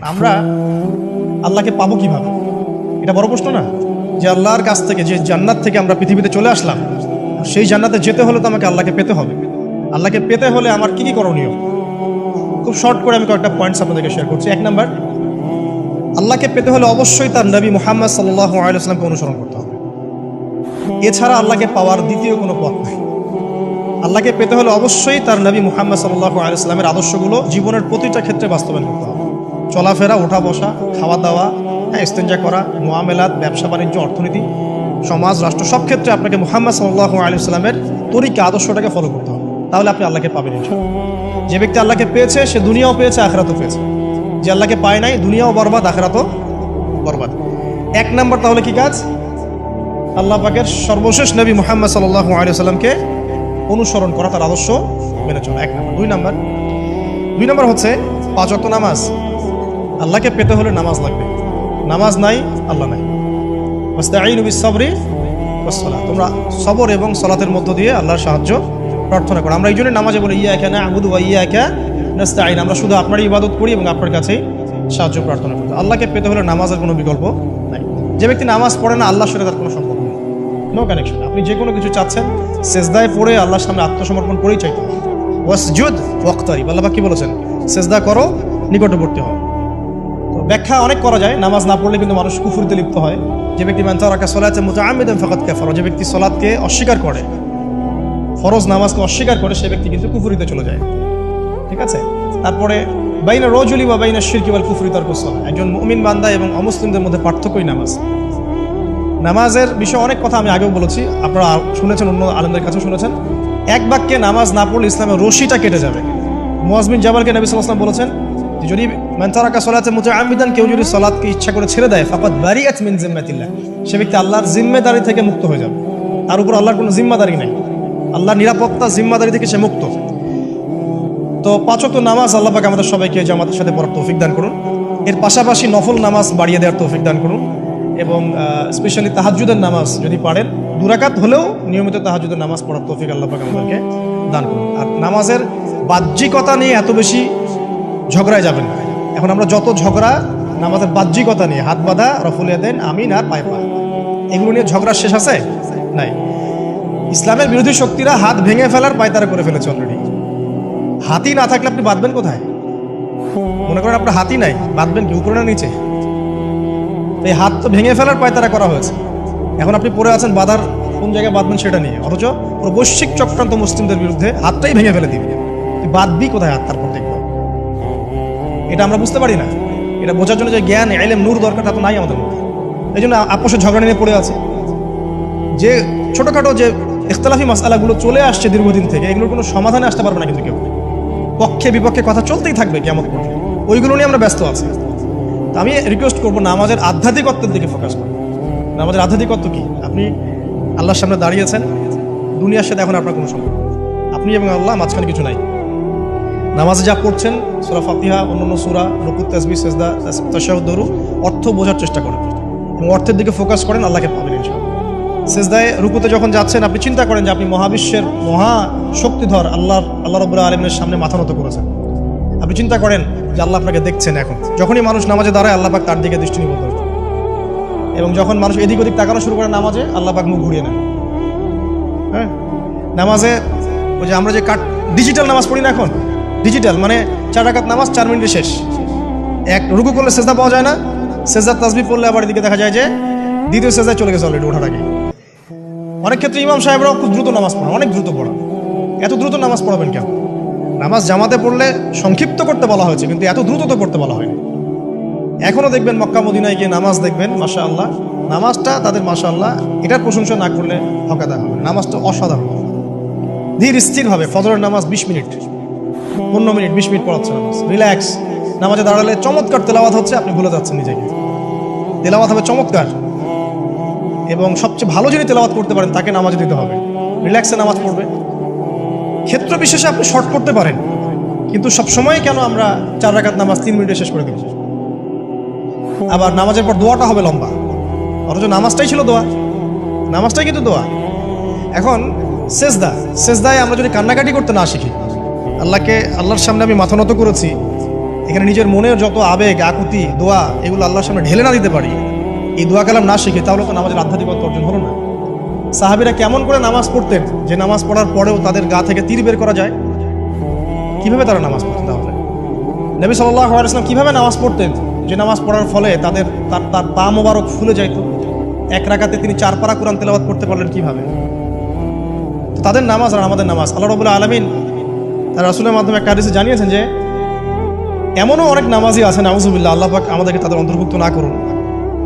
আমরা আল্লাহকে পাবো কিভাবে, এটা বড় প্রশ্ন না? যে আল্লাহর কাছ থেকে, যে জান্নাত থেকে আমরা পৃথিবীতে চলে আসলাম, সেই জান্নাতে যেতে হলে তো আমাকে আল্লাহকে পেতে হবে। আল্লাহকে পেতে হলে আমার কি কি করণীয়, খুব শর্ট করে আমি কয়েকটা পয়েন্টস আপনাদেরকে শেয়ার করছি। 1 নাম্বার, আল্লাহকে পেতে হলে অবশ্যই তার নবী মুহাম্মদ সাল্লাল্লাহু আলাইহি ওয়াসাল্লামকে অনুসরণ করতে হবে। এছাড়া আল্লাহকে পাওয়ার দ্বিতীয় কোনো পথ নেই। আল্লাহকে পেতে হলে অবশ্যই তার নবী মুহাম্মদ সাল্লাল্লাহু আলাইহি ওয়াসাল্লামের আদর্শগুলো জীবনের প্রতিটা ক্ষেত্রে বাস্তবায়ন করতে হবে। চলাফেরা, ওঠা বসা, খাওয়া দাওয়া, ইস্তেঞ্জা করা, মুআমালাত, ব্যবসা বাণিজ্য, অর্থনীতি, সমাজ, রাষ্ট্র, সব ক্ষেত্রে আপনাকে মুহাম্মদ সাল্লাল্লাহু আলাইহি ওয়াসাল্লামের তরিকা, আদর্শটাকে ফলো করতে হবে। তাহলে আপনি আল্লাহকে পাবেন ইনশাআল্লাহ। যে ব্যক্তি আল্লাহকে পেয়েছে সে দুনিয়াও পেয়েছে, আখিরাতও পেয়েছে। যে আল্লাহকে পায় নাই, দুনিয়াও বরবাদ, আখিরাতও বরবাদ। 1 নাম্বার তাহলে কি কাজ? আল্লাহ পাকের সর্বশেষ নবী মুহাম্মদ সাল্লাল্লাহু আলাইহি ওয়াসাল্লামকে অনুসরণ করা, তার আদর্শ মেনে চলা। 1 নাম্বার। 2 নাম্বার হচ্ছে 5 ওয়াক্ত নামাজ। আল্লাহকে পেতে হলে নামাজ লাগবে। নামাজ নাই, আল্লাহ নাই। ওয়াস্তাঈনু বিস-সাবরি ওয়াস-সালাহ। তোমরা সবর এবং সালাতের মধ্য দিয়ে আল্লাহর সাহায্য প্রার্থনা করো। আমরা এই জন্য নামাজে বলি ইয়াকা না'বুদু ওয়া ইয়াকা নাস্তাঈন। আমরা শুধু আপনারই ইবাদত করি এবং আপনার কাছেই সাহায্য প্রার্থনা করি। আল্লাহকে পেতে হলে নামাজের কোনো বিকল্প নাই। যে ব্যক্তি নামাজ পড়ে না, আল্লাহর সাথে তার কোনো সম্পর্ক নেই, নো কানেকশন। আপনি যে কোনো কিছু চাচ্ছেন, সেজদায় পড়ে আল্লাহর সামনে আত্মসমর্পণ করেই চাইতে হবে। ওয়াসজুদ ওয়াক্তারিব, আল্লাহ পাক কি বলেছেন? সেজদা করো, নিকটবর্তী হও। তো ব্যাখ্যা অনেক করা যায়। নামাজ না পড়লে কিন্তু মানুষ কুফরিতে লিপ্ত হয়। যে ব্যক্তি মান তারাকা সালাতা মুতাআম্মিদান ফাকাদ কাফারা, যে ব্যক্তি সালাতকে অস্বীকার করে, ফরজ নামাজকে অস্বীকার করে, সে ব্যক্তি কিন্তু কুফরিতে চলে যায়। ঠিক আছে? তারপরে বাইনা রাজুলি ওয়া বাইনা শিরকি ওয়াল কুফরি তারকুস সালাহ, একজন মুমিন বান্দা এবং অমুসলিমদের মধ্যে পার্থক্যই নামাজ। নামাজের বিষয়ে অনেক কথা আমি আগেও বলেছি, আপনারা শুনেছেন, অন্য আলেমদের কাছেও শুনেছেন। এক বাক্যে নামাজ না পড়লে ইসলামের রশিটা কেটে যাবে। মুআয বিন জাবালকে নবী সাল্লাল্লাহু আলাইহি ওয়াসাল্লাম বলেছেন যে যদি মান তারাকা সালাতা মুতাআম্মিদান, কেউ যদি সালাতকে ইচ্ছা করে ছেড়ে দেয়, ফাকাদ বারিআত মিন জিম্মাতিল্লাহ, সে ব্যক্তি আল্লাহর জিম্মেদারি থেকে মুক্ত হয়ে যাবে। তার উপর আল্লাহর কোনো জিম্মাদারি নাই, আল্লাহর নিরাপত্তা, জিম্মাদারি থেকে সে মুক্ত। তো 5 ওয়াক্ত নামাজ আল্লাহ পাক আমাদের সবাইকে জামাতের সাথে পড়ার তৌফিক দান করুন। এর পাশাপাশি নফল নামাজ বাড়িয়ে দেওয়ার তৌফিক দান করুন। এবং স্পেশালি তাহাজ্জুদের নামাজ যদি পারেন, 2 রাকাত হলেও নিয়মিত তাহাজ্জুদের নামাজ পড়ার তৌফিক আল্লাহ পাক আমাদেরকে দান করুন। আর নামাজের বাহ্যিকতা নিয়ে এত বেশি ঝগড়ায় যাবেন না। এখন আমরা যত ঝগড়া নামাজের বাহ্যিকতা নিয়ে, হাত বাঁধা, রফুল ইয়াদাইন, আমিন আর পায়ে পা, এগুলো নিয়ে ঝগড়া শেষ আছে? নাই। ইসলামের বিরোধী শক্তিরা হাত ভেঙে ফেলার পায়তারা করে ফেলেছে অলরেডি। হাতই না থাকলে আপনি বাঁধবেন কোথায়? মনে করেন আপনার হাতই নাই, বাঁধবেন কি উপরে না নিচে? এই হাত তো ভেঙে ফেলার পায়তারা করা হয়েছে। এখন আপনি পড়ে আছেন বাঁধার কোন জায়গায় বাঁধবেন সেটা নিয়ে, অথচ পুরো বৈশ্বিক চক্রান্ত মুসলিমদের বিরুদ্ধে হাতটাই ভেঙে ফেলে দিবে। তুই বাঁধবি কোথায় হাত? তারপর দেখবো। এটা আমরা বুঝতে পারি না। এটা বোঝার জন্য যে জ্ঞান, ইলম, নূর দরকার, তা তো নাই আমাদের মধ্যে। এই জন্য আপোষের ঝগড়া নিয়ে পড়ে আছে। যে ছোটোখাটো যে ইখতিলাফি মাসআলাগুলো চলে আসছে দীর্ঘদিন থেকে, এগুলোর কোনো সমাধানে আসতে পারবে না কিন্তু কেউ। পক্ষে বিপক্ষে কথা চলতেই থাকবে কিয়ামত পর্যন্ত, ওইগুলো নিয়ে আমরা ব্যস্ত আছি। তো আমি রিকোয়েস্ট করবো নামাজের আধ্যাত্মিকত্বের দিকে ফোকাস করুন। নামাজের আধ্যাত্মিকত্ব কি? আপনি আল্লাহর সামনে দাঁড়িয়েছেন, দুনিয়ার সাথে এখন আপনার কোনো সম্পর্ক, আপনি এবং আল্লাহ, মাঝখানে কিছু নাই। নামাজে যা পড়ছেন, সূরা ফাতিহা, অন্যান্য সূরা, রুকু, তাসবিহ, সিজদা, তাশাহুদ, দুরু, অর্থ বোঝার চেষ্টা করেন এবং অর্থের দিকে ফোকাস করেন, আল্লাহকে পাবেন ইনশাআল্লাহ। সিজদায়, রুকুতে যখন যাচ্ছেন, আপনি চিন্তা করেন যে আপনি মহাবিশ্বের মহা শক্তিধর আল্লাহ রাব্বুল আলামিনের সামনে মাথা নত করেছেন। আপনি চিন্তা করেন যে আল্লাহ আপনাকে দেখছেন। এখন যখনই মানুষ নামাজে দাঁড়ায়, আল্লাহ পাক তার দিকে দৃষ্টি নিবদ্ধ করেন, এবং যখন মানুষ এদিক ওদিক তাকানো শুরু করে নামাজে, আল্লাহ পাক মুখ ঘুরিয়ে নেন। হ্যাঁ, নামাজে ওই যে আমরা যে ডিজিটাল নামাজ পড়ি না, এখন ডিজিটাল মানে 4 রাকাত নামাজ 4 মিনিটে শেষ। এক রুকু করলে সেজদা পাওয়া যায় না, সেজদার তাসবিহ পড়লে আবার এদিকে দেখা যায় যে দ্বিতীয় সেজদায় চলে গেছে অলরেডি ওঠার আগে। অনেক ক্ষেত্রে ইমাম সাহেবরাও খুব দ্রুত নামাজ পড়ান, অনেক দ্রুত পড়ান। এত দ্রুত নামাজ পড়াবেন কেন? নামাজ জামাতে পড়লে সংক্ষিপ্ত করতে বলা হয়েছে, কিন্তু এত দ্রুত তো করতে বলা হয়নি। এখনও দেখবেন মক্কা মদিনায় গিয়ে নামাজ দেখবেন, মাশাআল্লাহ, নামাজটা তাদের মাশাআল্লাহ, এটার প্রশংসা না করলে হকাদা হবে। নামাজটা অসাধারণ, ধীর স্থিরভাবে। ফজরের নামাজ 20 মিনিট, 15 মিনিট, 20 মিনিট পড়াচ্ছে নামাজ, রিল্যাক্স। নামাজে দাঁড়ালে চমৎকার তেলাওয়াত হচ্ছে, আপনি ভুলে যাচ্ছেন নিজেকে। তেলাওয়াত হবে চমৎকার, এবং সবচেয়ে ভালো যিনি তেলাওয়াত করতে পারেন তাকে নামাজে দিতে হবে। রিল্যাক্সে নামাজ পড়বে। ক্ষেত্র বিশেষে আপনি শর্ট করতে পারেন, কিন্তু সবসময় কেন আমরা 4 রাকাত নামাজ 3 মিনিটে শেষ করে দিব? আবার নামাজের পর দোয়াটা হবে লম্বা, অথচ নামাজটাই ছিল দোয়া, নামাজটাই কিন্তু দোয়া। এখন সেজদায় আমরা যদি কান্নাকাটি করতে না শিখি, আল্লাহর সামনে আমি মাথা নত করেছি, এখানে নিজের মনের যত আবেগ আকুতি দোয়া এগুলো আল্লাহর সামনে ঢেলে না দিতে পারি, এই দোয়া কালাম না শিখি, তাহলে তো নামাজের আধ্যাত্মিকতা অর্জন হলো না। সাহাবীরা কেমন করে নামাজ পড়তেন যে নামাজ পড়ার পরেও তাদের গা থেকে তীর বের করা যায়? কিভাবে তারা নামাজ পড়তেন? তাহলে নবী সাল্লাল্লাহু আলাইহি ওয়াসাল্লাম কিভাবে নামাজ পড়তেন যে নামাজ পড়ার ফলে তার পা মোবারক ফুলে যাইত? এক রাকাতে তিনি 4 পারা কোরআন তেলাওয়াত করতে পারলেন কিভাবে? তো তাদের নামাজ আর আমাদের নামাজ, আল্লাহ রাব্বুল আলামিন তার রাসূলের মাধ্যমে একটা হাদিসে জানিয়েছেন যে এমনও অনেক নামাজি আছে, নাউযুবিল্লাহ, আল্লাহ পাক আমাদেরকে তাদের অন্তর্ভুক্ত না করুন,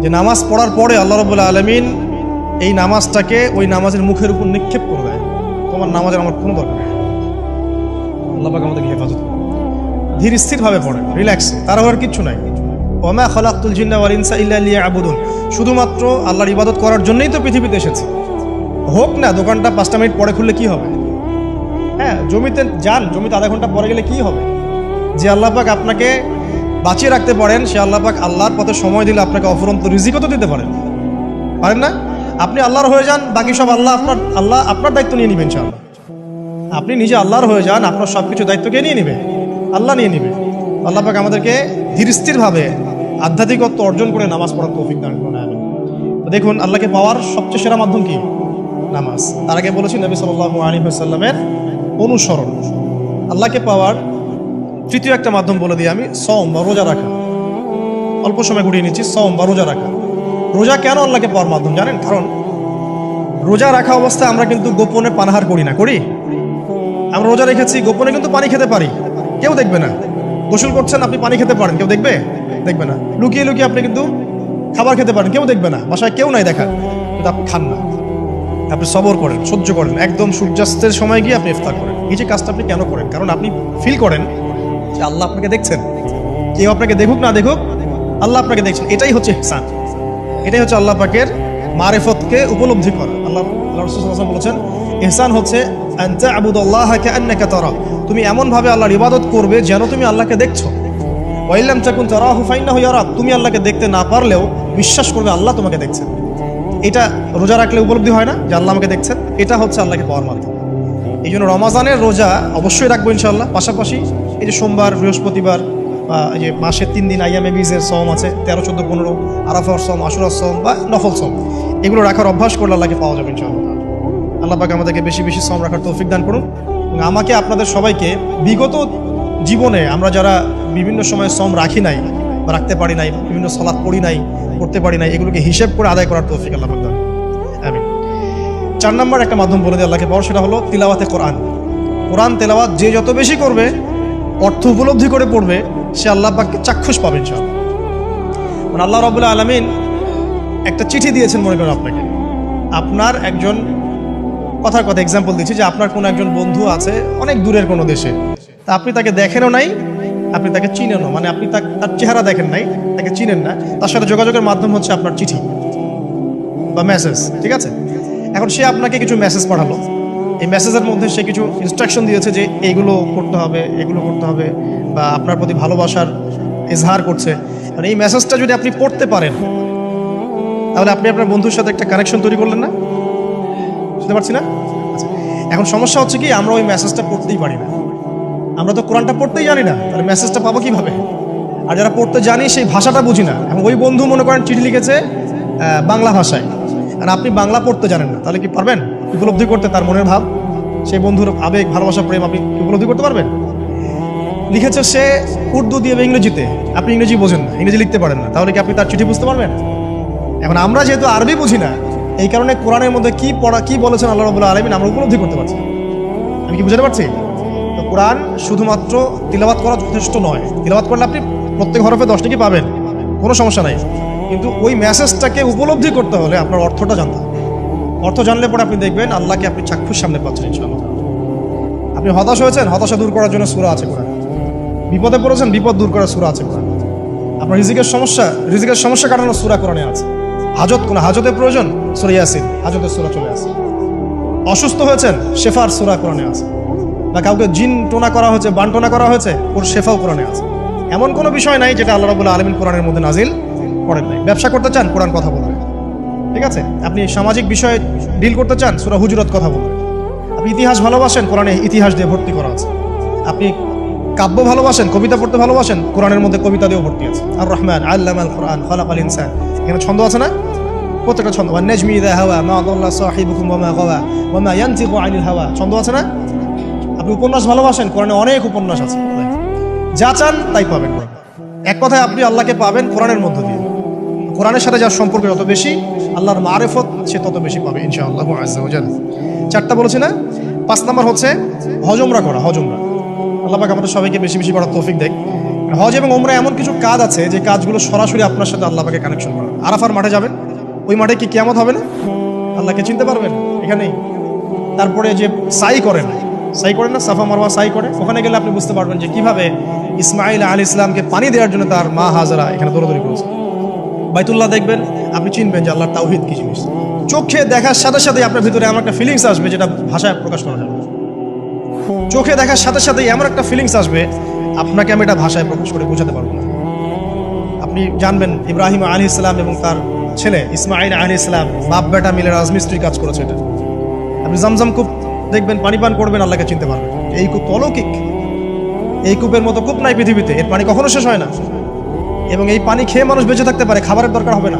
যে নামাজ পড়ার পরে আল্লাহ রাব্বুল আলামিন এই নামাজটাকে ওই নামাজের মুখের উপর নিক্ষেপ করে দেয়, তোমার নামাজের আমার কোনো দরকার নেই। আল্লাহ পাক আমাদেরকে হেফাজত করুন। ধীর স্থিরভাবে পড়েন, রিল্যাক্স, তার হওয়ার কিচ্ছু নাই। ওমা খালাকতুল জিন্না ওয়াল ইনসা ইল্লা লিয়াবুদুন, শুধুমাত্র আল্লাহর ইবাদত করার জন্যই তো পৃথিবীতে এসেছি। হোক না দোকানটা 5টা মিনিট পরে খুললে কি হবে? হ্যাঁ, জমিতে যান, জমিতে আধা ঘন্টা পরে গেলে কি হবে? যে আল্লাহ পাক আপনাকে বাঁচিয়ে রাখতে পারেন, সে আল্লাহ পাক আল্লাহর পথে সময় দিলে আপনাকে অফুরন্ত রিজিকও তো দিতে পারেন না? আপনি আল্লাহর হয়ে যান, বাকি সব আল্লাহ আপনার দায়িত্ব নিয়ে নেবেন ইনশাআল্লাহ। আপনি নিজে আল্লাহর হয়ে যান, আপনার সব কিছু দায়িত্ব কে নিয়ে নেবে? আল্লাহ নিয়ে নেবে। আল্লাহ পাক আমাদেরকে ধীর স্থিরভাবে আধ্যাত্মিকত্ব অর্জন করে নামাজ পড়ার তৌফিক দান করুন। আমিন। দেখুন, আল্লাহকে পাওয়ার সবচেয়ে সেরা মাধ্যম কি? নামাজ। তার আগে বলেছি নবী সাল্লাল্লাহু আলাইহি ওয়াসাল্লামের অনুসরণ। আল্লাহকে পাওয়ার তৃতীয় একটা মাধ্যম বলে দিই আমি, সওম বা রোজা রাখা। অল্প সময় ঘুরিয়ে নিচ্ছি, সওম বা রোজা রাখা। রোজা কেন আল্লাহকে পাওয়ার মাধ্যম জানেন? কারণ রোজা রাখা অবস্থায় আমরা কিন্তু গোপনে পানাহার করি না, করি? আমরা রোজা রেখেছি, গোপনে কিন্তু পানি খেতে পারি, কেউ দেখবে না। গোসল করছেন, আপনি পানি খেতে পারেন, কেউ দেখবে না। লুকিয়ে লুকিয়ে আপনি কিন্তু খাবার খেতে পারেন, কেউ দেখবে না, বাসায় কেউ নাই দেখা, কিন্তু আপনি খান না। আপনি সবর করেন, সহ্য করেন, একদম সূর্যাস্তের সময় গিয়ে আপনি ইফতার করেন। এই যে কাজটা আপনি কেন করেন? কারণ আপনি ফিল করেন যে আল্লাহ আপনাকে দেখছেন। কেউ আপনাকে দেখুক না দেখুক, আল্লাহ আপনাকে দেখছেন। এটাই হচ্ছে ইহসান, এটাই হচ্ছে আল্লাহ পাকের মারিফতকে উপলব্ধি করা। আল্লাহ রাসূল সাল্লাল্লাহু আলাইহি ওয়াসাল্লাম বলেছেন, ইহসান হচ্ছে আন তা'বুদাল্লাহা কাআন্নাকা তারা, তুমি এমন ভাবে আল্লাহর ইবাদত করবে যেন তুমি আল্লাহকে দেখছো। ওয়া ইল্লাম তাকুন তারাহু ফাইন্নাহু ইয়ারাক, তুমি আল্লাহকে দেখতে না পারলেও বিশ্বাস করবে আল্লাহ তোমাকে দেখছেন। এটা রোজা রাখলে উপলব্ধি হয় না যে আল্লাহ আমাকে দেখছেন? এটা হচ্ছে আল্লাহকে পাওয়ার মাধ্যম। এই জন্য রমাজানের রোজা অবশ্যই রাখবো ইনশাআল্লাহ। পাশাপাশি এই যে সোমবার, বৃহস্পতিবার বা এই যে মাসের 3 দিন আইয়ামে বীজের সওম আছে, 13, 14, 15, আরাফার সওম, আশুরার সওম বা নফল সওম, এগুলো রাখার অভ্যাস করলে আল্লাহকে পাওয়া যাবে ইনশাআল্লাহ। আল্লাহ পাক আমাদেরকে বেশি বেশি সওম রাখার তৌফিক দান করুন। এবং আমাকে, আপনাদের সবাইকে বিগত জীবনে আমরা যারা বিভিন্ন সময় সওম রাখি নাই বা রাখতে পারি নাই, বিভিন্ন সালাত পড়ি নাই, করতে পারি নাই, এগুলোকে হিসেব করে আদায় করার তৌফিক আল্লাহ পাক দান করুন। আমিন। 4 নম্বর একটা মাধ্যম বলে দিয়ে আল্লাহকে পাওয়ার, সেটা হলো তিলাওয়াতে কোরআন। কোরআন তেলাওয়াত যে যত বেশি করবে, অর্থ উপলব্ধি করে পড়বে, সে আল্লাহ পাককে চাক্ষুষ পাবে ইনশাআল্লাহ। মানে আল্লাহ রাব্বুল আলামিন একটা চিঠি দিয়েছেন, মনে করেন আপনাকে, আপনার একজন কথার কথা এক্সাম্পল দিচ্ছি, যে আপনার কোনো একজন বন্ধু আছে অনেক দূরের কোনো দেশে, তা আপনি তাকে দেখেনও নাই, আপনি তাকে চিনেনও, মানে আপনি তার চেহারা দেখেন নাই, তাকে চিনেন না, তার সাথে যোগাযোগের মাধ্যম হচ্ছে আপনার চিঠি বা মেসেজ, ঠিক আছে? এখন সে আপনাকে কিছু মেসেজ পাঠালো, এই মেসেজের মধ্যে সে কিছু ইনস্ট্রাকশন দিয়েছে যে এইগুলো করতে হবে, এগুলো করতে হবে, বা আপনার প্রতি ভালোবাসার ইজহার করছে। মানে এই মেসেজটা যদি আপনি পড়তে পারেন, তাহলে আপনি আপনার বন্ধুর সাথে একটা কানেকশন তৈরি করলেন না? বুঝতে পারছি না? আচ্ছা, এখন সমস্যা হচ্ছে কি, আমরা ওই মেসেজটা পড়তেই পারি না। আমরা তো কোরআনটা পড়তেই জানি না, তাহলে মেসেজটা পাবো কিভাবে? আর যারা পড়তে জানি সেই ভাষাটা বুঝি না। এখন ওই বন্ধু মনে করেন চিঠি লিখেছে বাংলা ভাষায়, আর আপনি বাংলা পড়তে জানেন না, তাহলে কি পারবেন উপলব্ধি করতে তার মনের ভাব, সেই বন্ধুর আবেগ, ভালোবাসা, প্রেম আপনি উপলব্ধি করতে পারবেন? লিখেছে সে উর্দু দিয়ে বা ইংরেজিতে, আপনি ইংরেজি বোঝেন না, ইংরেজি লিখতে পারেন না, তাহলে কি আপনি তার চিঠি বুঝতে পারবেন? এখন আমরা যেহেতু আরবি বুঝি না, এই কারণে কোরআনের মধ্যে কি বলেছেন আল্লাহ রাব্বুল আলামিন আমরা উপলব্ধি করতে পারছি। আমি কি বুঝতে পারছি? তো কোরআন শুধুমাত্র তিলাওয়াত করা যথেষ্ট নয়। তিলাওয়াত করলে আপনি প্রত্যেক হরফে 10 টাকা পাবেন, কোনো সমস্যা নাই, কিন্তু ওই মেসেজটাকে উপলব্ধি করতে হলে আপনার অর্থটা জানতে হবে। অর্থ জানলে পরে আপনি দেখবেন আল্লাহকে আপনি চাক্ষুষ সামনে পাচ্ছেন ইনশাআল্লাহ। আপনি হতাশ হয়েছেন, হতাশা দূর করার জন্য সূরা আছে কোরআন। বিপদে পড়েছেন, বিপদ দূর করার সূরা আছে কোরআন। আপনার রিজিকের সমস্যা কাটানোর সূরা কোরআনে আছে। হাজতের প্রয়োজন, সূরা ইয়াসিন, হাজতের সূরা চলে আসে। অসুস্থ হয়েছেন, শেফার সূরা কোরআনে আছে। বা কাউকে জিন টোনা করা হয়েছে, বানটোনা করা হয়েছে, ওর শেফাও কোরআনে আছে। এমন কোনো বিষয় নাই যেটা আল্লাহ রাব্বুল আলামিন কোরআনের মধ্যে নাজিল করেন নাই। ব্যবসা করতে চান, কোরআন কথা বলবে, ঠিক আছে? আপনি সামাজিক বিষয়ে ডিল করতে চান, সূরা হুজুরাত কথা বলবে। আপনি ইতিহাস ভালোবাসেন, কোরআনে ইতিহাস দিয়ে ভর্তি করা আছে। আপনি কাব্য ভালোবাসেন, কবিতা পড়তে ভালোবাসেন, কোরআনের মধ্যে কবিতা দিয়েও ভর্তি আছে। আর রহমান আল্লামাল কোরআন খালাকাল ইনসান, এখানে ছন্দ আছে না? প্রত্যেকটা ছন্দ, ওয়ান নাজমি ইযা হাওয়া মা দাল্লা সাহিবুকুম ওয়া মা গাওয়া ওয়া মা ইয়ানতিকু আনিল হাওয়া, ছন্দ আছে না? আপনি উপন্যাস ভালোবাসেন, কোরআনে অনেক উপন্যাস আছে, যা চান তাই পাবেন। এক কথায় আপনি আল্লাহকে পাবেন কোরআনের মধ্য দিয়ে। কোরআনের সাথে যার সম্পর্ক যত বেশি, আল্লাহর মারিফত সে তত বেশি পাবে ইনশাআল্লাহু আযজা ওয়া জাল। চারটা বলেছি না? 5 নাম্বার হচ্ছে হজ উমরা করা। হজ উমরা আল্লাহ পাক আমাদের সবাইকে বেশি বেশি করার তৌফিক দেয়। হজ এবং উমরা এমন কিছু কাজ আছে যে কাজগুলো সরাসরি আপনার সাথে আল্লাহ পাকে কানেকশন করা। আরাফার মাঠে যাবেন, ওই মাঠে কি কিয়ামত হবে না? আল্লাহকে চিনতে পারবেন এখানেই। তারপরে যে সাই করেন না, সাফা মারওয়া সাই করে, ওখানে গেলে আপনি বুঝতে পারবেন যে কিভাবে ইসমাইল আলাইহিস সালামকে পানি দেওয়ার জন্য তার মা হাজরা এখানে দৌড়াদৌড়ি করেছে। বাইতুল্লাহ দেখবেন, আপনি চিনবেন যে আল্লাহর তাওহীদ কি জিনিস। চোখে দেখার সাথে সাথে আপনার ভিতরে এমন একটা ফিলিংস আসবে যেটা ভাষায় প্রকাশ করা যাবে। চোখে দেখার সাথে সাথে এমন একটা ফিলিংস আসবে, আপনাকে আমি এটা ভাষায় প্রকাশ করে বোঝাতে পারবো না। আপনি জানবেন ইব্রাহিম আলাইহিস সালাম এবং তার ছেলে ইসমাইল আলাইহিস সালাম বাপ বেটা মিলে রাজমিস্ত্রি কাজ করেছে। এটা আপনি জমজম কূপ দেখবেন, পানি পান করবেন, আল্লাহকে চিনতে পারবেন। এই কূপ অলৌকিক, এই কূপের মতো কূপ নাই পৃথিবীতে, এর পানি কখনো শেষ হয় না। এবং এই পানি খেয়ে মানুষ বেঁচে থাকতে পারে, খাবারের দরকার হবে না।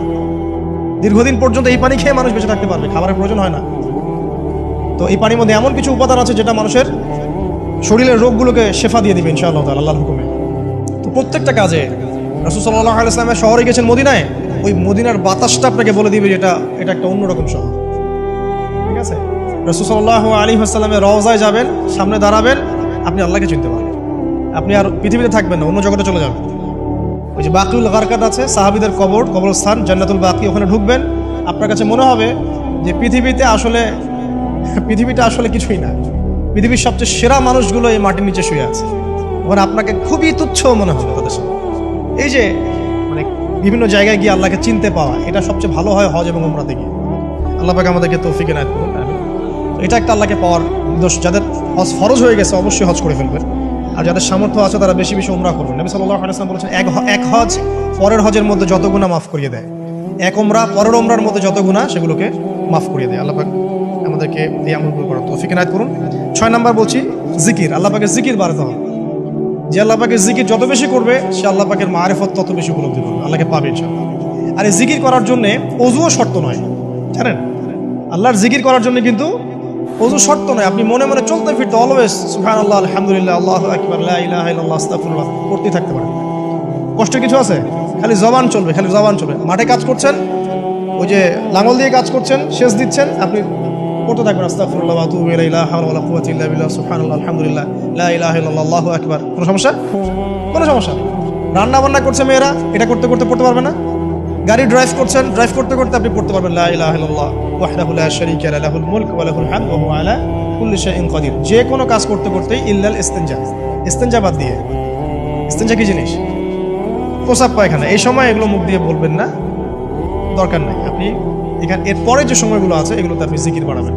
দীর্ঘদিন পর্যন্ত এই পানি খেয়ে মানুষ বেঁচে থাকতে পারবে, খাবারের প্রয়োজন হয় না। তো এই পানির মধ্যে এমন কিছু উপাদান আছে যেটা মানুষের শরীরের রোগগুলোকে শেফা দিয়ে দিবে ইনশাআল্লাহ তাআলা আল্লাহর হুকুমে। তো প্রত্যেকটা কাজে রাসূল সাল্লাল্লাহু আলাইহি ওয়াসাল্লামের শহরে গেছেন মদিনায়, ওই মদিনার বাতাসটা আপনাকে বলে দিবে যে এটা একটা অন্যরকম শহর। ঠিক আছে? রাসূল সাল্লাল্লাহু আলাইহি ওয়াসাল্লামের রওজায় যাবেন, সামনে দাঁড়াবেন, আপনি আল্লাহকে চিনতে পারবেন। আপনি আর পৃথিবীতে থাকবেন না, অন্য জগতে চলে যাবেন। ওই যে বাকিউল গারকাত আছে, সাহাবীদের কবরস্থান জান্নাতুল বাকি, ওখানে ঢুকবেন, আপনার কাছে মনে হবে যে পৃথিবীটা আসলে কিছুই না। পৃথিবীর সবচেয়ে সেরা মানুষগুলো এই মাটির নিচে শুয়ে আছে, ওখানে আপনাকে খুবই তুচ্ছ মনে হবে তাদের সাথে। এই যে মানে বিভিন্ন জায়গায় গিয়ে আল্লাহকে চিনতে পাওয়া, এটা সবচেয়ে ভালো হয় হজ এবং উমরাতে গিয়ে। আল্লাহ পাক আমাদেরকে তৌফিক এনায়েত করুন। এটা একটা আল্লাহকে পাওয়ার দোষ। যাদের হজ ফরজ হয়ে গেছে অবশ্যই হজ করে ফেলবেন, আর যাদের সামর্থ্য আছে তারা বেশি বেশি উমরা করবেন। নবী সাল্লাল্লাহু আলাইহি ওয়াসাল্লাম বলেছেন, এক হজ পরের হজের মধ্যে যত গুনাহ মাফ করিয়ে দেয়, এক উমরা পরের উমরার মধ্যে যত গুনাহ সেগুলোকে মাফ করিয়ে দেয়। আল্লাহ পাক আমাদেরকে এই আমলগুলো করার তৌফিক এনায়েত করুন। 6 নাম্বার বলছি জিকির। আল্লাহ পাকের জিকির বাড়াতে হবে। যে আল্লাহ পাকের জিকির যত বেশি করবে, সে আল্লাহ পাকের মারিফত তত বেশি উপলব্ধি করবে, আল্লাহকে পাবে ইনশাআল্লাহ। আর এই জিকির করার জন্য ওযুও শর্ত নয়, জানেন? আল্লাহর জিকির করার জন্য কিন্তু ওযু শর্ত নয়। আপনি মনে মনে চলতে ফিরতে অলওয়েজ সুবহানাল্লাহ, আলহামদুলিল্লাহ, আল্লাহু আকবার, লা ইলাহা ইল্লাল্লাহ, আস্তাগফিরুল্লাহ পড়তেই থাকতে পারেন। কষ্ট কিছু আছে? খালি জবান চলবে, খালি জবান চলবে। মাঠে কাজ করছেন, ওই যে লাঙল দিয়ে কাজ করছেন, সেচ দিচ্ছেন, আপনি পড়তে থাকবেন আস্তাগফিরুল্লাহ ওয়া আতুবু ইলাইহি, লা হাওলা ওয়ালা কুওয়াতা ইল্লা বিল্লাহ, সুবহানাল্লাহ, আলহামদুলিল্লাহ, লা ইলাহা ইল্লাল্লাহ, আল্লাহু আকবার। কোনো সমস্যা? কোনো সমস্যা নেই। রান্না বান্না করছে মেয়েরা, এটা করতে করতে পড়তে পারবে না? গাড়ি ড্রাইভ করছেন, ড্রাইভ করতে করতে আপনি পড়তে পারবেন লা ইলাহা ইল্লাল্লাহ ওয়াহদাহু লা শারীকা লাহু, লাহুল মুলক ওয়া লাহুল হামদু ওয়া হুয়া আলা কুল্লি শাইইন কাদির। যে কোনো কাজ করতে করতেই ইল্লাল ইস্তিনজা, ইস্তিনজা বাদ দিয়ে। ইস্তিনজা কি জিনিস? প্রসাব পায়খানা। এই সময় এগুলো মুখ দিয়ে বলবেন না, দরকার নাই। আপনি এখানে এরপরে যে সময়গুলো আছে এগুলোতে আপনি জিকির বাড়াবেন।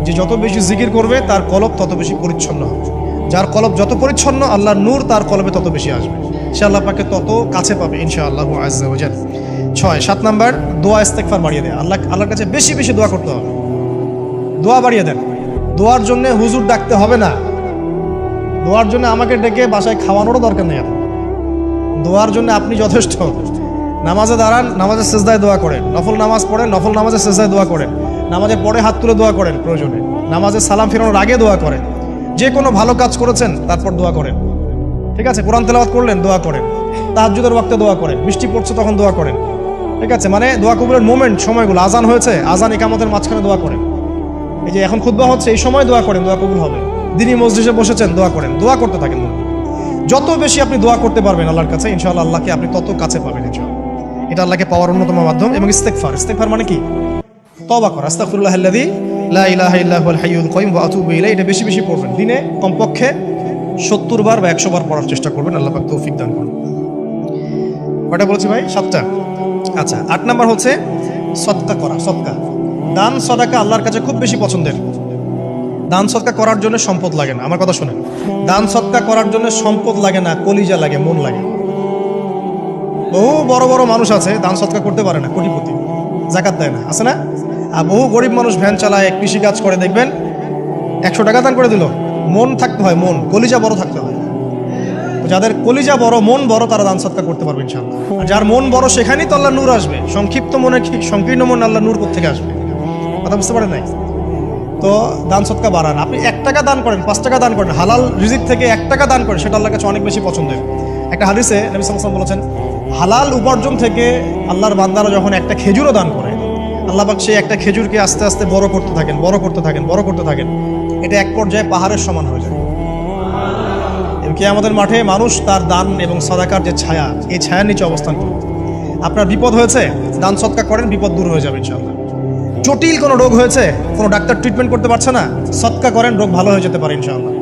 যে যত বেশি জিকির করবে তার কলব তত বেশি পরিচ্ছন্ন হবে। যার কলব যত পরিচ্ছন্ন, আল্লাহর নূর তার কলবে তত বেশি আসবে, সে আল্লাহ পাকে তত কাছে পাবে ইনশাআল্লাহু আযজা ওয়া জাল। 7 নাম্বার দোয়া ইস্তেগফার বাড়িয়ে দেয়। আল্লাহর কাছে বেশি বেশি দোয়া করতে হবে। দোয়া বাড়িয়ে দেন। দোয়ার জন্য হুজুর ডাকতে হবে না, দোয়ার জন্য আমাকে ডেকে বাসায় খাওয়ানোরও দরকার নেই। দোয়ার জন্য আপনি যথেষ্ট। নামাজে দাঁড়ান, নামাজের সেজদায় দোয়া করেন, নফল নামাজ পড়েন, নফল নামাজের সেজদায় দোয়া করেন, নামাজের পরে হাত তুলে দোয়া করেন প্রয়োজনে, নামাজে সালাম ফেরানোর আগে দোয়া করেন, যে কোনো ভালো কাজ করেছেন তারপর দোয়া করেন। ঠিক আছে? কোরআন তেলাওয়াত করলেন, দোয়া করেন। তাহাজ্জুদের ওয়াক্তে দোয়া করেন, বৃষ্টি পড়ছে তখন দোয়া করেন। ঠিক আছে? মানে দোয়া কবুলের মোমেন্ট, সময়গুলো, আজান হয়েছে, আজান ইকামতের মাঝখানে দোয়া করেন। এই যে এখন খুতবা হচ্ছে, এই সময় দোয়া করেন, দোয়া কবুল হবে। দিনী মসজিদে বসেছেন, দোয়া করেন, দোয়া করতে থাকেন। যত বেশি আপনি দোয়া করতে পারবেন আল্লাহর কাছে, ইনশাআল্লাহ আল্লাহকে আপনি তত কাছে পাবেন ইনশাআল্লাহ। এটা আল্লাহকে পাওয়ার অন্যতম মাধ্যম। এবং ইস্তেগফার মানে কি? তওবা করা। আস্তাগফিরুল্লাহাল্লাযী লা ইলাহা ইল্লা হুয়াল হাইয়ুল কাইয়ুম ওয়া আতুবু ইলাইহি। এটা বেশি বেশি পড়বেন। দিনে কমপক্ষে 70 বার বা 100 বার পড়ার চেষ্টা করবেন। আল্লাহ পাক তৌফিক দান করুন। কয়টা বলেছি ভাই? 7টা। আচ্ছা, 8 নাম্বার হচ্ছে সদকা করা। সদকা, দান সদাকা আল্লাহর কাছে খুব বেশি পছন্দের। দান সদকা করার জন্য সম্পদ লাগে না। আমার কথা শুনেন, দান সদকা করার জন্য সম্পদ লাগে না, কলিজা লাগে, মন লাগে। বহু বড় বড় মানুষ আছে দান সদকা করতে পারে না, কোটিপতি, যাকাত দেয় না, আছে না? আর বহু গরিব মানুষ ভ্যান চালায়, কৃষি কাজ করে, দেখবেন 100 টাকা দান করে দিল, মন থাকতে হয়, মন, কলিজা বড় থাকতে হয়। যাদের কলিজা বড়, মন বড়, তারা দান সদকা করতে পারবে ইনশাআল্লাহ। আর যার মন বড় সেখানেই তো আল্লাহ নূর আসবে। সংক্ষিপ্ত মনে, সংকীর্ণ মন, আল্লাহ নূর কোত্থেকে আসবে? কথা বুঝতে পারেন নাই? তো দান সদকা বাড়ান। আপনি 1 টাকা দান করেন, 5 টাকা দান করেন, হালাল রিজিক থেকে 1 টাকা দান করেন, সেটা আল্লাহর কাছে অনেক বেশি পছন্দের। একটা হাদিসে নবী সাল্লাল্লাহু আলাইহি ওয়াসাল্লাম বলেছেন, হালাল উপার্জন থেকে আল্লাহর বান্দারা যখন একটা খেজুরও দান করে, আল্লাহ পাক সেই একটা খেজুরকে আস্তে আস্তে বড় করতে থাকেন, বড় করতে থাকেন, বড় করতে থাকেন। এটা এক পর্যায়ে পাহাড়ের সমান হয়ে যায়। কিয়ামতের মাঠে মানুষ তার দান এবং সাদাকার যে ছায়া, এই ছায়ার নিচে অবস্থান করবে। আপনার বিপদ হয়েছে, দান সদকা করেন, বিপদ দূর হয়ে যাবে ইনশাআল্লাহ। জটিল কোনো রোগ হয়েছে, কোনো ডাক্তার ট্রিটমেন্ট করতে পারছে না, সদকা করেন, রোগ ভালো হয়ে যেতে পারে ইনশাআল্লাহ।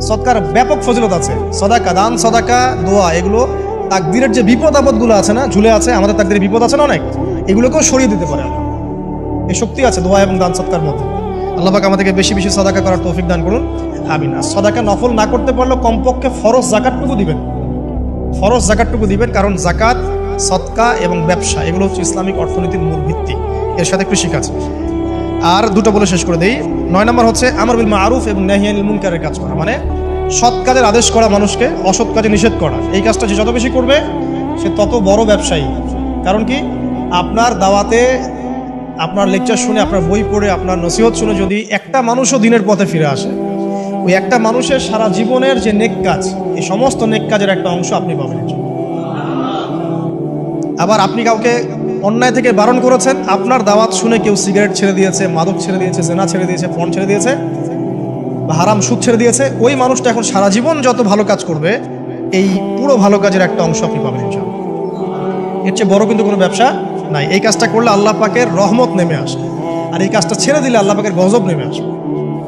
সদকার ব্যাপক ফজিলত আছে। সদাকা, দান সদাকা, দোয়া, এগুলো তাকদীরের যে বিপদ আপদগুলো আছে না, ঝুলে আছে, আমাদের তাকদীরে বিপদ আছে না অনেক, এগুলোকেও সরিয়ে দিতে পারে আল্লাহ। এই শক্তি আছে দোয়া এবং দান সদকার মধ্যে। আল্লাহ পাক আমাদেরকে বেশি বেশি সদাকা করার তৌফিক দান করুন, আমিন। আর সদাকা নফল না করতে পারলেও কমপক্ষে ফরজ জাকাতটুকু দিবেন, ফরজ জাকাতটুকু দিবেন, কারণ জাকাত, সদকা এবং ব্যবসা এগুলো হচ্ছে ইসলামিক অর্থনীতির মূল ভিত্তি। এর সাথে কৃষি কাজ। আর দুটো বলে শেষ করে দেই। 9 নম্বর হচ্ছে আমর বিল মারুফ এবং নাহি আনিল মুনকারের কাজ করা, মানে সৎ কাজের আদেশ করা, মানুষকে অসৎ কাজে নিষেধ করা। এই কাজটা যে যত বেশি করবে সে তত বড় ব্যবসায়ী। কারণ কি, আপনার দাওয়াতে, আপনার লেকচার শুনে, আপনার বই পড়ে, আপনার নসিহত শুনে যদি একটা মানুষও দিনের পথে ফিরে আসে, ওই একটা মানুষের সারা জীবনের যে নেক কাজ, এই সমস্ত নেক কাজের একটা অংশ আপনি পাবেন। আবার আপনি কাউকে অন্যায় থেকে বারণ করেছেন, আপনার দাওয়াত শুনে কেউ সিগারেট ছেড়ে দিয়েছে, মাদক ছেড়ে দিয়েছে, জেনা ছেড়ে দিয়েছে, পণ ছেড়ে দিয়েছে, বা হারাম সুদ ছেড়ে দিয়েছে, ওই মানুষটা এখন সারা জীবন যত ভালো কাজ করবে, এই পুরো ভালো কাজের একটা অংশ আপনি পাবেন ইনশাআল্লাহ। এর চেয়ে বড় কিন্তু কোনো ব্যবসা নাই। এই কাজটা করলে আল্লাহ পাকের রহমত নেমে আসে, আর এই কাজটা ছেড়ে দিলে আল্লাহ পাকের গজব নেমে আসবে।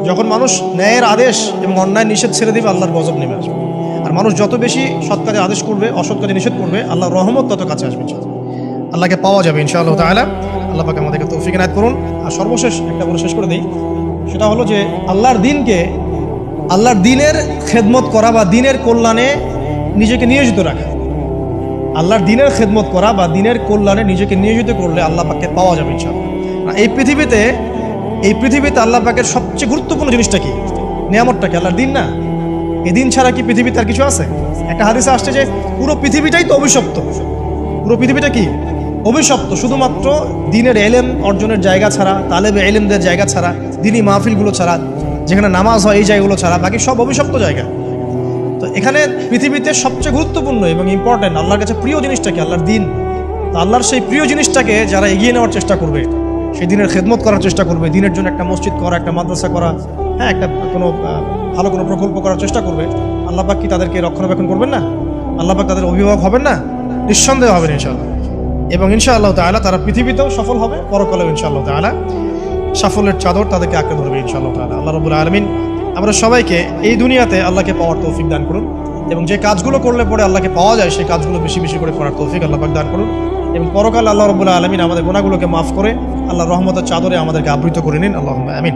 যখন মানুষ ন্যায়ের আদেশ এবং অন্যায় নিষেধ ছেড়ে দিবে, আল্লাহর গজব নেমে আসবে। আর মানুষ যত বেশি সৎ কাজে আদেশ করবে, অসৎ কাজে নিষেধ করবে, আল্লাহর রহমত তত কাছে আসবে ইনশাআল্লাহ। আল্লাহকে পাওয়া যাবে ইনশাআল্লাহ তাআলা। আল্লাহ পাক আমাদেরকে তৌফিক এনায়েত করুন। আর সর্বশেষ একটা বলে শেষ করে দিই, সেটা হলো যে আল্লাহর দিনকে, আল্লাহর দিনের খেদমত করা বা দিনের কল্যাণে নিজেকে নিয়োজিত রাখা। আল্লাহর দিনের খেদমত করা বা দিনের কল্যাণে নিজেকে নিয়োজিত করলে আল্লাহ পাককে পাওয়া যাবে ইনশাআল্লাহ। এই পৃথিবীতে আল্লাহ পাকের সবচেয়ে গুরুত্বপূর্ণ জিনিসটা কি? নিয়ামতটা কি? আল্লাহর দিন না? এই দিন ছাড়া কি পৃথিবীতে আর কিছু আছে? একটা হাদিসে আসছে যে পুরো পৃথিবীটাই তো অভিশপ্ত। পুরো পৃথিবীটা কি? অভিশপ্ত। শুধুমাত্র দিনের এলেম অর্জনের জায়গা ছাড়া, তালেবে এলেমদের জায়গা ছাড়া, দিনই মাহফিলগুলো ছাড়া, যেখানে নামাজ হয়, এই জায়গাগুলো ছাড়া বাকি সব অভিশপ্ত জায়গা। তো এখানে পৃথিবীতে সবচেয়ে গুরুত্বপূর্ণ এবং ইম্পর্টেন্ট, আল্লাহর কাছে প্রিয় জিনিসটা কি? আল্লাহর দিন। তো আল্লাহর সেই প্রিয় জিনিসটাকে যারা এগিয়ে নেওয়ার চেষ্টা করবে, সেই দিনের খেদমত করার চেষ্টা করবে, দিনের জন্য একটা মসজিদ করা, একটা মাদ্রাসা করা, হ্যাঁ, একটা কোনো ভালো কোনো প্রকল্প করার চেষ্টা করবে, আল্লাহ পাক কি তাদেরকে রক্ষণাবেক্ষণ করবেন না? আল্লাহ পাক তাদের অভিভাবক হবেন না? নিঃসন্দেহ হবেন ইনশাআল্লাহ। এবং ইনশাআল্লাহ তাআলা তারা পৃথিবীতেও সফল হবে, পরকালেও ইনশাআল্লাহ তাআলা সাফল্যের চাদর তাদেরকে আঁকড়ে ধরবে ইনশাআল্লাহ তাআলা। আল্লাহ রাব্বুল আলামিন আমরা সবাইকে এই দুনিয়াতে আল্লাহকে পাওয়ার তৌফিক দান করুন, এবং যে কাজগুলো করলে পরে আল্লাহকে পাওয়া যায় সেই কাজগুলো বেশি বেশি করে করার তৌফিক আল্লাহ পাক দান করুন, এবং পরকালে আল্লাহ রাব্বুল আলামিন আমাদের গুনাহগুলোকে মাফ করে আল্লাহর রহমতের চাদরে আমাদেরকে আবৃত করে নিন। আল্লাহুম্মা আমিন।